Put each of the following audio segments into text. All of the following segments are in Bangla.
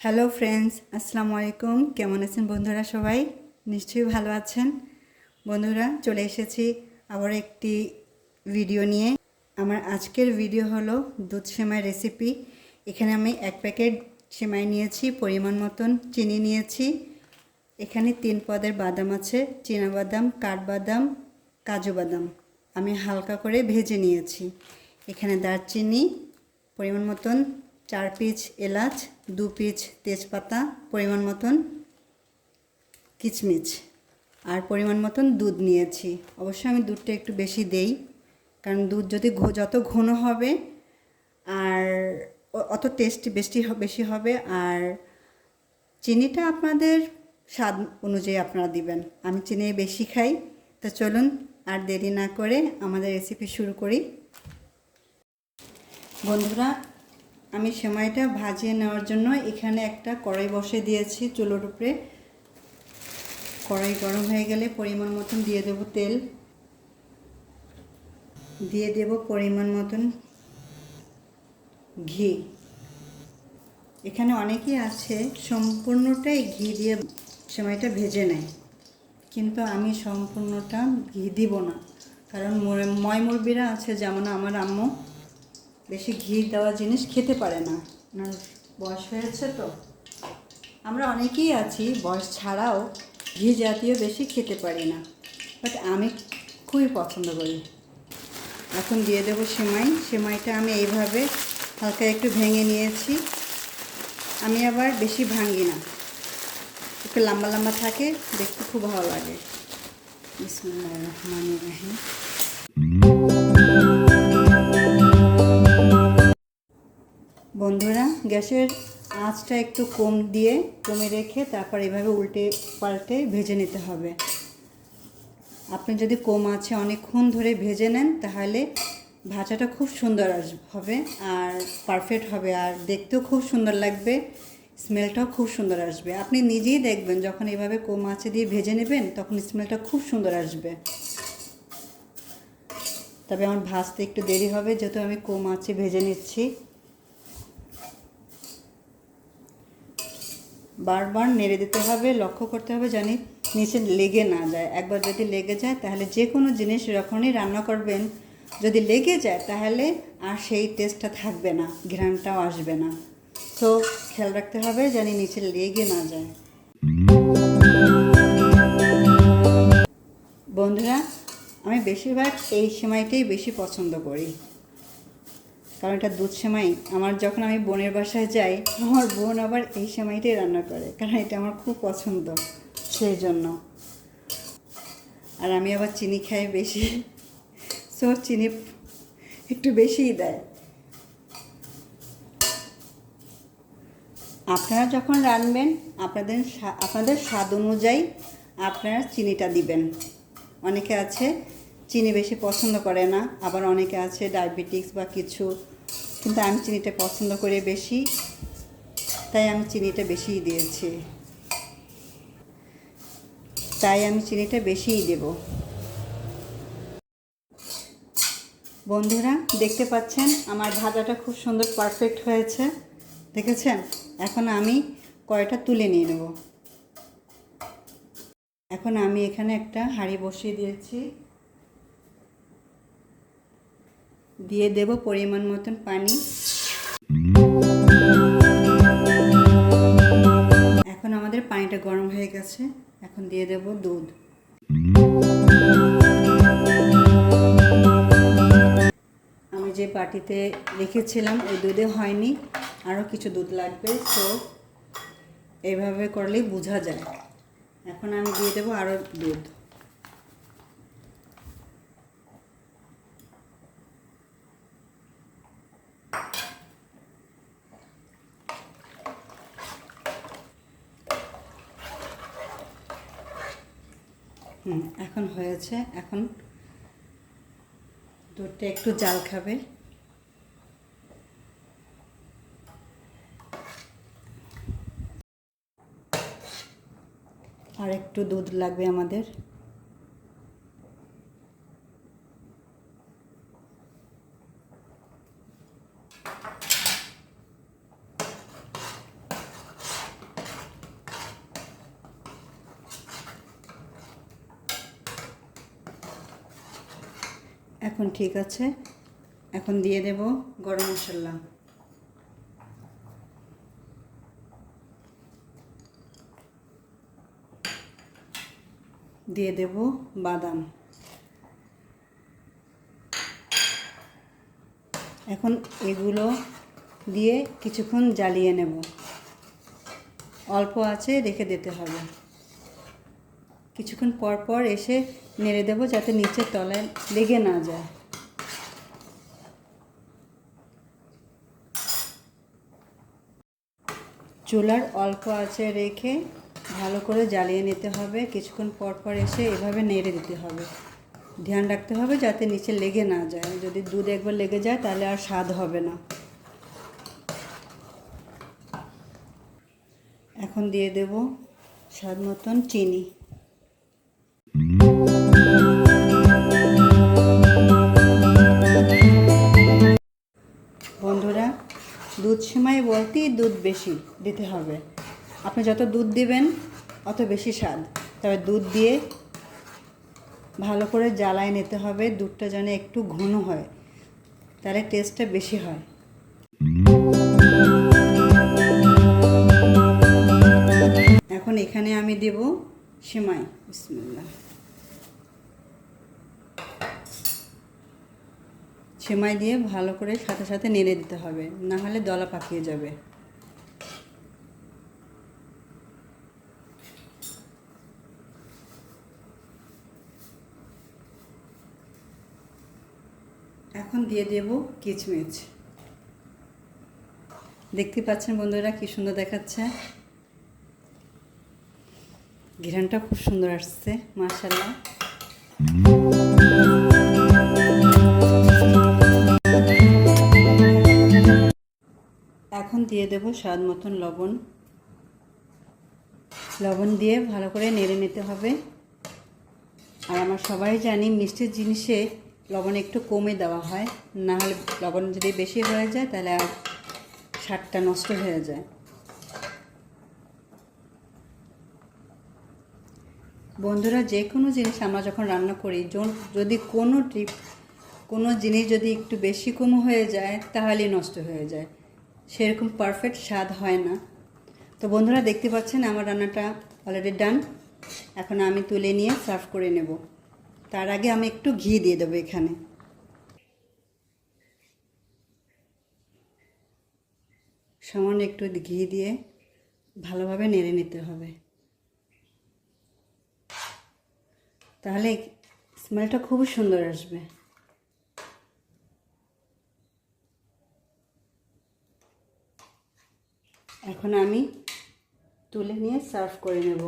হ্যালো ফ্রেন্ডস, আসসালামু আলাইকুম। কেমন আছেন বন্ধুরা? সবাই নিশ্চয়ই ভালো আছেন। বন্ধুরা, চলে এসেছি আবার একটি ভিডিও নিয়ে। আমার আজকের ভিডিও হলো দুধ সেমাই রেসিপি। এখানে আমি 1 প্যাকেট সেমাই নিয়েছি, পরিমাণ মতন চিনি নিয়েছি। এখানে 3 পদের বাদাম আছে, চীনাবাদাম, কাঠবাদাম, কাজু বাদাম। আমি হালকা করে ভেজে নিয়েছি। এখানে দারচিনি পরিমাণ মতন, 4 পিস এলাচ, 2 পিস তেজপাতা, পরিমাণ মতন কিচমিচ আর পরিমাণ মতন দুধ নিয়েছি। অবশ্যই আমি দুধটা একটু বেশি দেই, কারণ দুধ যদি যত ঘন হবে আর অত টেস্ট বেশি হবে। আর চিনিটা আপনাদের স্বাদ অনুযায়ী আপনারা দিবেন। আমি চিনি বেশি খাই। তো চলুন আর দেরি না করে আমাদের রেসিপি শুরু করি। বন্ধুরা, আমি সেমাইটা ভাজিয়ে নেওয়ার জন্য এখানে একটা কড়াই বসে দিয়েছি চুলোর উপরে। কড়াই গরম হয়ে গেলে পরিমাণ মতন দিয়ে দেব তেল, দিয়ে দেব পরিমাণ মতন ঘি। এখানে অনেকেই আছে সম্পূর্ণটাই ঘি দিয়ে সেমাইটা ভেজে নেয়, কিন্তু আমি সম্পূর্ণটা ঘি দিব না। কারণ ময়মুরবিরা আছে, যেমন আমার আম্মু বেশি ঘি দেওয়া জিনিস খেতে পারে না, ওনার বয়স হয়েছে। তো আমরা অনেকেই আছি বয়স ছাড়াও ঘি জাতীয় বেশি খেতে পারি না, বাট আমি খুবই পছন্দ করি। এখন দিয়ে দেবো সেমাইটা আমি এইভাবে হালকা একটু ভেঙে নিয়েছি। আমি আবার বেশি ভাঙি না, একটু লম্বা লম্বা থাকে, দেখতে খুব ভালো লাগে। বিসমিল্লাহির রহমানির রহিম। বন্ধুরা, গ্যাসের আঁচটা একটু কমে রেখে তারপর এভাবে উল্টে পাল্টে ভেজে নিতে হবে। আপনি যদি কম আঁচে অনেকক্ষণ ধরে ভেজে নেন তাহলে ভাজাটা খুব সুন্দর হবে আর পারফেক্ট হবে, আর দেখতেও খুব সুন্দর লাগবে, স্মেলটাও খুব সুন্দর আসবে। আপনি নিজেই দেখবেন যখন এভাবে কম আঁচে দিয়ে ভেজে নেবেন তখন স্মেলটা খুব সুন্দর আসবে। তবে আমার ভাজতে একটু দেরি হবে, যেহেতু আমি কম আঁচে ভেজে নিচ্ছি। বারবার নেড়ে দিতে হবে, লক্ষ্য করতে হবে জানি নিচে লেগে না যায়। একবার যদি লেগে যায় তাহলে যে কোনো জিনিস যখনই রান্না করবেন যদি লেগে যায় তাহলে আর সেই টেস্টটা থাকবে না, ঘ্রাণটাও আসবে না। তো খেয়াল রাখতে হবে জানি নিচে লেগে না যায়। বন্ধুরা, আমি বেশিরভাগ এই সেমাইটাই বেশি পছন্দ করি, কারণ এটা দুধ সেমাই। যখন আমি বোনের বাসায় যাই, আমার বোন আবার এই সেমাইটাই রান্না করে, কারণ এটা আমার খুব পছন্দ, সেই জন্য। আর আমি আবার চিনি খাই বেশি, সো চিনি একটু বেশিই দেয়। আপনারা যখন রান্নবেন আপনাদের স্বাদ অনুযায়ী আপনারা চিনিটা দিবেন। অনেকে আছে চিনি বেশি পছন্দ করে না, আবার অনেকে আছে ডায়াবেটিক্স বা কিছু, কিন্তু আমি চিনিটা পছন্দ করি বেশি, তাই আমি চিনিটা বেশিই দেব। বন্ধুরা, দেখতে পাচ্ছেন আমার ভাজাটা খুব সুন্দর পারফেক্ট হয়েছে, দেখেছেন? এখন আমি কড়াইটা তুলে নিয়ে নেব। এখন আমি এখানে একটা হাঁড়ি বসিয়ে দিয়েছি, দিয়ে দেব পরিমাণ মতন পানি। এখন আমাদের পানিটা গরম হয়ে গেছে, এখন দিয়ে দেব দুধ। আমি যে বাটিতে রেখেছিলাম ওই দুধে হয়নি, আরও কিছু দুধ লাগবে, তো এইভাবে করলেই বোঝা যায়। এখন আমি দিয়ে দেবো আরও দুধ। এখন হয়েছে। এখন দুধটা একটু জাল খাবে, আর একটু দুধ লাগবে আমাদের। এখন ঠিক আছে। এখন দিয়ে দেব গরম মশলা, দিয়ে দেব বাদাম। এখন এগুলো দিয়ে কিছুক্ষণ জ্বালিয়ে নেব, অল্প আঁচে রেখে দিতে হবে। কিছুক্ষণ পর পর এসে নেড়ে দেব যাতে নিচের তলায় লেগে না যায়। চুলার অল্প আঁচে রেখে ভালো করে জ্বালিয়ে নিতে হবে। কিছুক্ষণ পর পর এসে এভাবে নেড়ে দিতে হবে। ধ্যান রাখতে হবে যাতে নিচে লেগে না যায়। যদি দুধ একবার লেগে যায় তাহলে আর স্বাদ হবে না। এখন দিয়ে দেব স্বাদ মতন চিনি। বন্ধুরা, দুধ সেমাই বলতেই দুধ বেশি দিতে হবে। আপনি যত দুধ দিবেন অত বেশি স্বাদ। তবে দুধ দিয়ে ভালো করে জ্বালায় নিতে হবে। দুধটা যেন একটু ঘন হয়, তাহলে টেস্টটা বেশি হয়। এখন এখানে আমি দেব সেমাই। বিসমিল্লাহ। সেমাই দিয়ে ভালো করে সাথে সাথে নেড়ে দিতে হবে, না হলে দলা পাকিয়ে যাবে। এখন দিয়ে দেব কিচমিচ। দেখতে পাচ্ছেন বন্ধুরা কি সুন্দর দেখাচ্ছে। ঘ্রাণটা খুব সুন্দর আসছে, মাশাআল্লাহ। এখন দিয়ে দেব স্বাদ মতন লবণ। লবণ দিয়ে ভালো করে নেড়ে নিতে হবে। আর আমরা সবাই জানি মিষ্টির জিনিসে লবণ একটু কমে দেওয়া হয়, না হলে লবণ যদি বেশি হয়ে যায় তাহলে আর স্বাদটা নষ্ট হয়ে যায়। বন্ধুরা, যে কোনো জিনিস আমরা যখন রান্না করি, যদি কোনো জিনিস যদি একটু বেশি কম হয়ে যায় তাহলেই নষ্ট হয়ে যায়, সেরকম পারফেক্ট স্বাদ হয় না। তো বন্ধুরা, দেখতে পাচ্ছেন আমার রান্নাটা অলরেডি ডান। এখন আমি তুলে নিয়ে সার্ভ করে নেব। তার আগে আমি একটু ঘি দিয়ে দেবো এখানে। সামান্য একটু ঘি দিয়ে ভালোভাবে নেড়ে নিতে হবে, তাহলে স্মেলটা খুবই সুন্দর আসবে। এখন আমি তুলে নিয়ে সার্ভ করে নেব।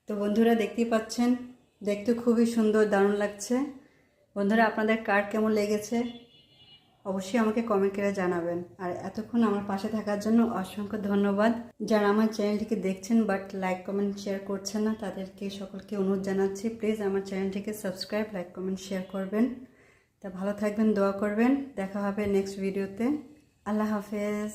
তো বন্ধুরা, দেখতেই পাচ্ছেন, দেখতে খুবই সুন্দর, দারুণ লাগছে। বন্ধুরা, আপনাদের কার কেমন লেগেছে অবশ্যই আমাকে কমেন্ট করে জানাবেন। আর এতক্ষণ আমার পাশে থাকার জন্য অসংখ্য ধন্যবাদ। যারা আমার চ্যানেলটিকে দেখছেন বাট লাইক কমেন্ট শেয়ার করছেন না, তাদেরকে সকলকে অনুরোধ জানাচ্ছি, প্লিজ আমার চ্যানেলটিকে সাবস্ক্রাইব, লাইক কমেন্ট শেয়ার করবেন। তা ভালো থাকবেন, দোয়া করবেন। দেখা হবে নেক্সট ভিডিওতে। আল্লাহ হাফেজ।